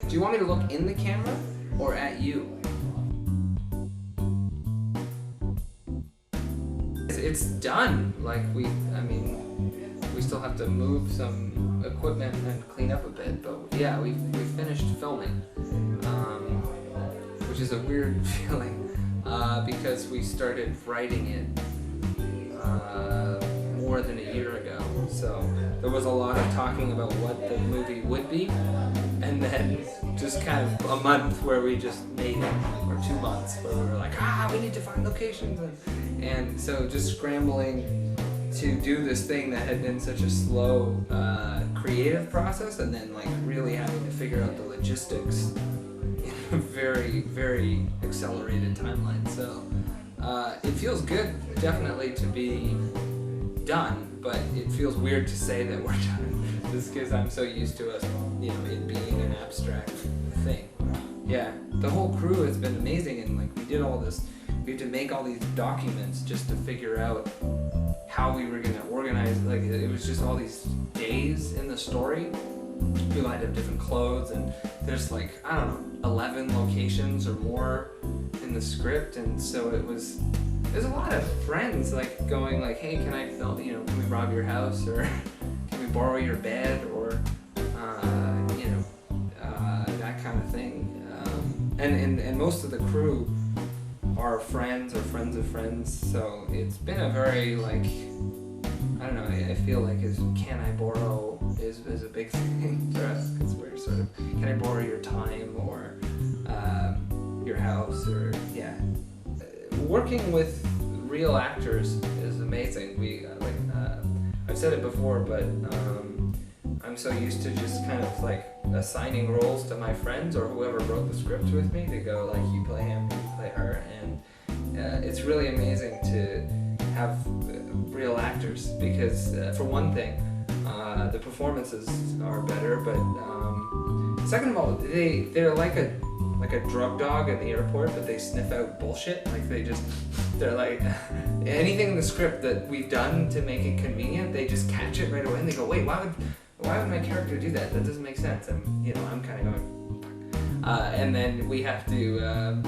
Do you want me to look in the camera or at you? It's done. Like we still have to move some equipment and clean up a bit, but yeah, we finished filming, which is a weird feeling because we started writing it more than a year ago. So there was a lot of talking about what the movie would be, and then just kind of a month where we just made it, or 2 months where we were like, we need to find locations, and so just scrambling to do this thing that had been such a slow creative process, and then like really having to figure out the logistics in a very, very accelerated timeline. So it feels good, definitely, to be done, but it feels weird to say that we're done, just because I'm so used to us, it being an abstract thing. Yeah, the whole crew has been amazing, and like we did all this, we had to make all these documents just to figure out how we were gonna organize. Like it was just all these days in the story. We lined up different clothes, and there's like, I don't know, 11 locations or more in the script, and so there's a lot of friends like going like, hey, can I film, can we rob your house, or can we borrow your bed, or that kind of thing. And most of the crew are friends or friends of friends, so it's been a very like, I don't know, I feel like can I borrow is a big thing for us, because we're sort of, can I borrow your time, or your house, or working with real actors is amazing. I've said it before, but I'm so used to just kind of like assigning roles to my friends or whoever wrote the script with me to go like, you play him, you play her, and it's really amazing to have real actors, because for one thing, the performances are better, but second of all, they're like a drug dog at the airport, but they sniff out bullshit. Like they're like, anything in the script that we've done to make it convenient, they just catch it right away, and they go, wait, why would my character do that? That doesn't make sense. And I'm kind of going, and then we have to,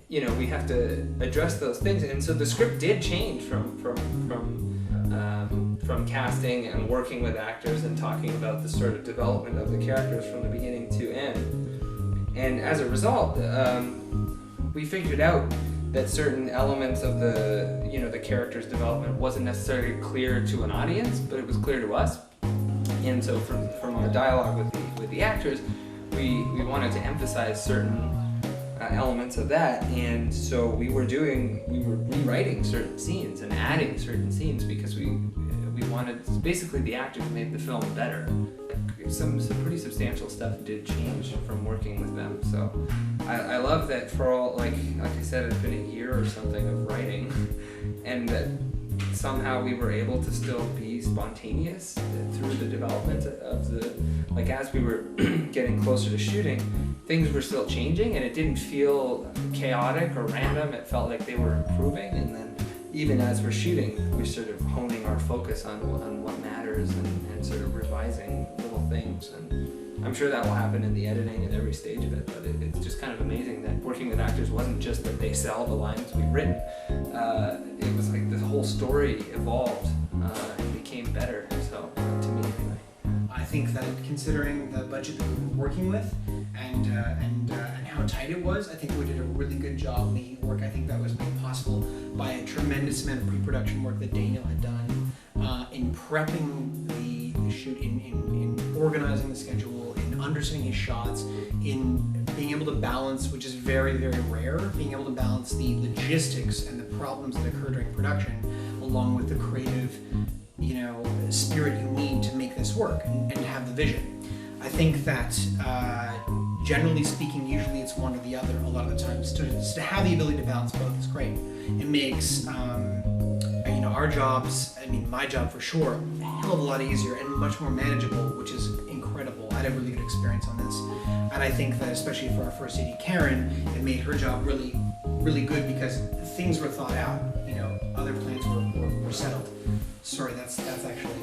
we have to address those things. And so the script did change from casting and working with actors and talking about the sort of development of the characters from the beginning to end. And as a result, we figured out that certain elements of the character's development wasn't necessarily clear to an audience, but it was clear to us. And so from our dialogue with the actors, we wanted to emphasize certain elements of that, and so we were rewriting certain scenes and adding certain scenes, because we wanted, basically the actors made the film better. Some pretty substantial stuff did change from working with them. So I love that for all, like I said, it's been a year or something of writing, and that somehow we were able to still be spontaneous through the development of as we were getting closer to shooting, things were still changing, and it didn't feel chaotic or random. It felt like they were improving, and then even as we're shooting, we're sort of honing our focus on what matters, and sort of revising little things. And I'm sure that will happen in the editing and every stage of it, but it's just kind of amazing that working with actors wasn't just that they sell the lines we've written. It was like the whole story evolved and became better, so to me anyway. I think that considering the budget that we were working with and how tight it was, I think we did a really good job making it work. I think that was made possible by a tremendous amount of pre-production work that Daniel had done in prepping the shoot, in organizing the schedule, in understanding his shots, in being able to balance, which is very, very rare, being able to balance the logistics and the problems that occur during production, along with the creative, spirit you need to make this work and to have the vision. I think that generally speaking, usually it's one or the other. A lot of the times, to have the ability to balance both is great. It makes our jobs, my job for sure, a hell of a lot easier and much more manageable, which is incredible. I had a really good experience on this, and I think that especially for our first AD, Karen, it made her job really, really good, because things were thought out. Other plans were settled. Sorry, that's actually